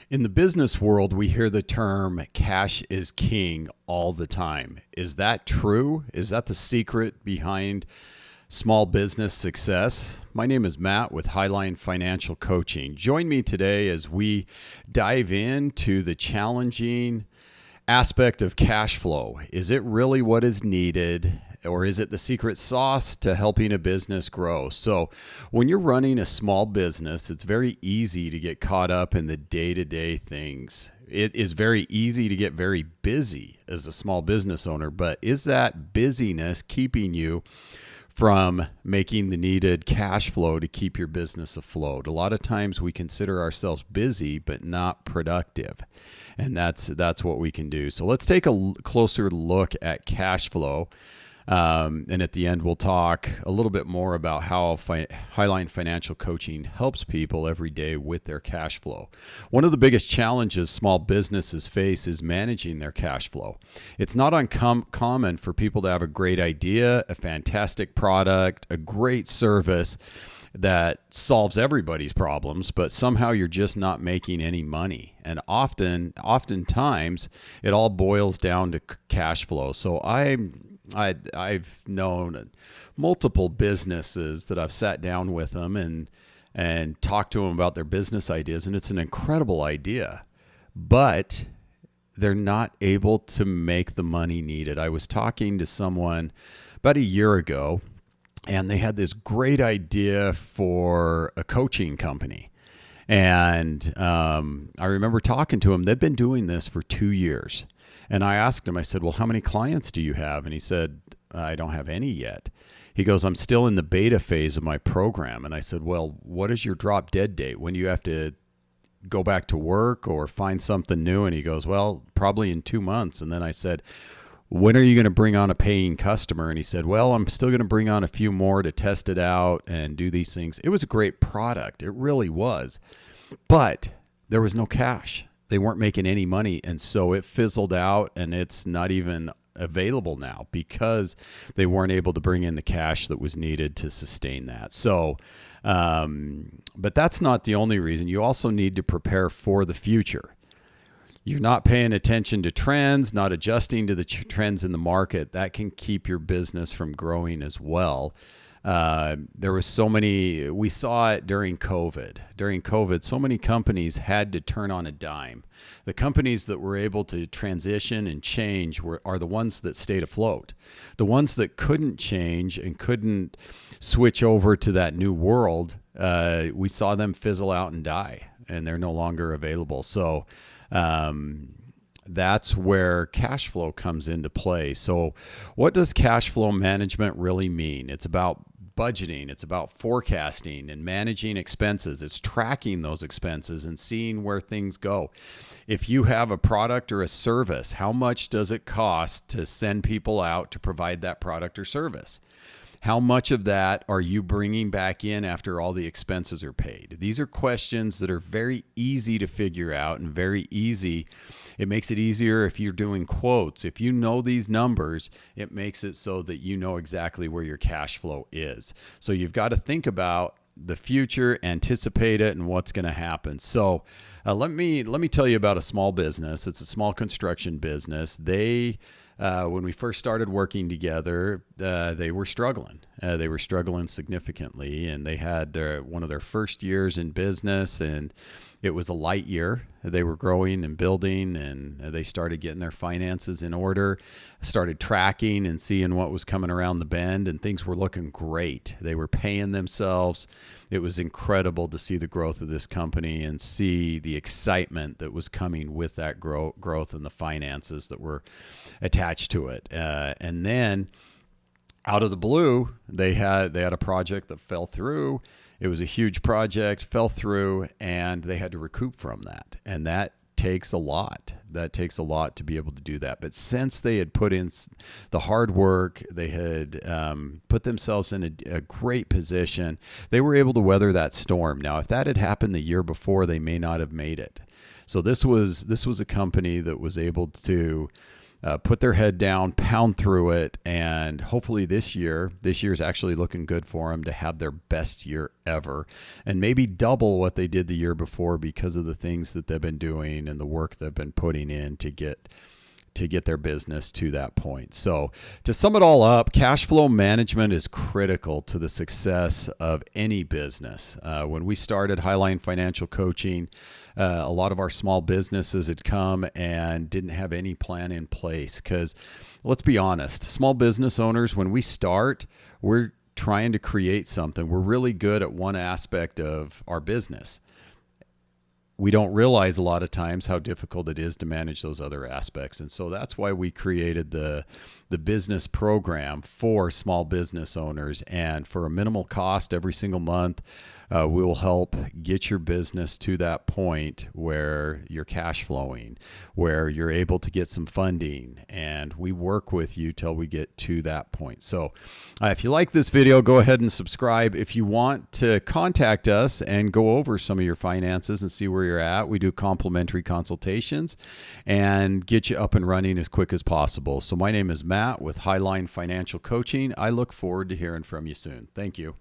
In the business world, we hear the term cash is king all the time. Is that true? Is that the secret behind small business success? My name is Matt with Highline Financial Coaching. Join me today as we dive into the challenging aspect of cash flow. Is it really what is needed? Or is it the secret sauce to helping a business grow? So, when you're running a small business, it's very easy to get caught up in the day-to-day things. It is very easy to get very busy as a small business owner, but is that busyness keeping you from making the needed cash flow to keep your business afloat? A lot of times we consider ourselves busy but not productive, and that's what we can do. So let's take a closer look at cash flow. And at the end, we'll talk a little bit more about how Highline Financial Coaching helps people every day with their cash flow. One of the biggest challenges small businesses face is managing their cash flow. It's not uncommon for people to have a great idea, a fantastic product, a great service that solves everybody's problems, but somehow you're just not making any money. And oftentimes, it all boils down to cash flow. So I've known multiple businesses that I've sat down with them and talked to them about their business ideas, and it's an incredible idea, but they're not able to make the money needed. I was talking to someone about a year ago, and they had this great idea for a coaching company. And I remember talking to him. They'd been doing this for 2 years. And I asked him, I said, well, how many clients do you have? And he said, I don't have any yet. He goes, I'm still in the beta phase of my program. And I said, well, what is your drop dead date? When do you have to go back to work or find something new? And he goes, well, probably in 2 months. And then I said, when are you going to bring on a paying customer? And he said, well, I'm still going to bring on a few more to test it out and do these things. It was a great product. It really was. But there was no cash. They weren't making any money. And so it fizzled out, and it's not even available now because they weren't able to bring in the cash that was needed to sustain that. So, but that's not the only reason. You also need to prepare for the future. You're not paying attention to trends, not adjusting to the trends in the market. That can keep your business from growing as well. There was we saw it during COVID. During COVID, so many companies had to turn on a dime. The companies that were able to transition and change are the ones that stayed afloat. The ones that couldn't change and couldn't switch over to that new world, we saw them fizzle out and die, and they're no longer available. So that's where cash flow comes into play. So what does cash flow management really mean? It's about budgeting. It's about forecasting and managing expenses. It's tracking those expenses and seeing where things go. If you have a product or a service, how much does it cost to send people out to provide that product or service? How much of that are you bringing back in after all the expenses are paid? These are questions that are very easy to figure out and very easy. It makes it easier if you're doing quotes. If you know these numbers, it makes it so that you know exactly where your cash flow is. So you've got to think about the future, anticipate it, and what's going to happen. So let me tell you about a small business. It's a small construction business. When we first started working together, they were struggling. They were struggling significantly, and they had one of their first years in business, and it was a light year. They were growing and building, and they started getting their finances in order, started tracking and seeing what was coming around the bend, and things were looking great. They were paying themselves. It was incredible to see the growth of this company and see the excitement that was coming with that growth and the finances that were attached to it. And then out of the blue, they had a project that fell through. It was a huge project, fell through, and they had to recoup from that. And that takes a lot. That takes a lot to be able to do that. But since they had put in the hard work, they had put themselves in a great position, they were able to weather that storm. Now, if that had happened the year before, they may not have made it. So this was a company that was able to put their head down, pound through it, and hopefully this year is actually looking good for them to have their best year ever, and maybe double what they did the year before because of the things that they've been doing and the work they've been putting in to get their business to that point. So to sum it all up, cash flow management is critical to the success of any business. When we started Highline Financial Coaching, a lot of our small businesses had come and didn't have any plan in place because, let's be honest, small business owners, when we start, we're trying to create something. We're really good at one aspect of our business. We don't realize a lot of times how difficult it is to manage those other aspects. And so that's why we created the business program for small business owners. And for a minimal cost every single month, we will help get your business to that point where you're cash flowing, where you're able to get some funding. And we work with you till we get to that point. So if you like this video, go ahead and subscribe. If you want to contact us and go over some of your finances and see where you're at, we do complimentary consultations and get you up and running as quick as possible. So my name is Matt with Highline Financial Coaching. I look forward to hearing from you soon. Thank you.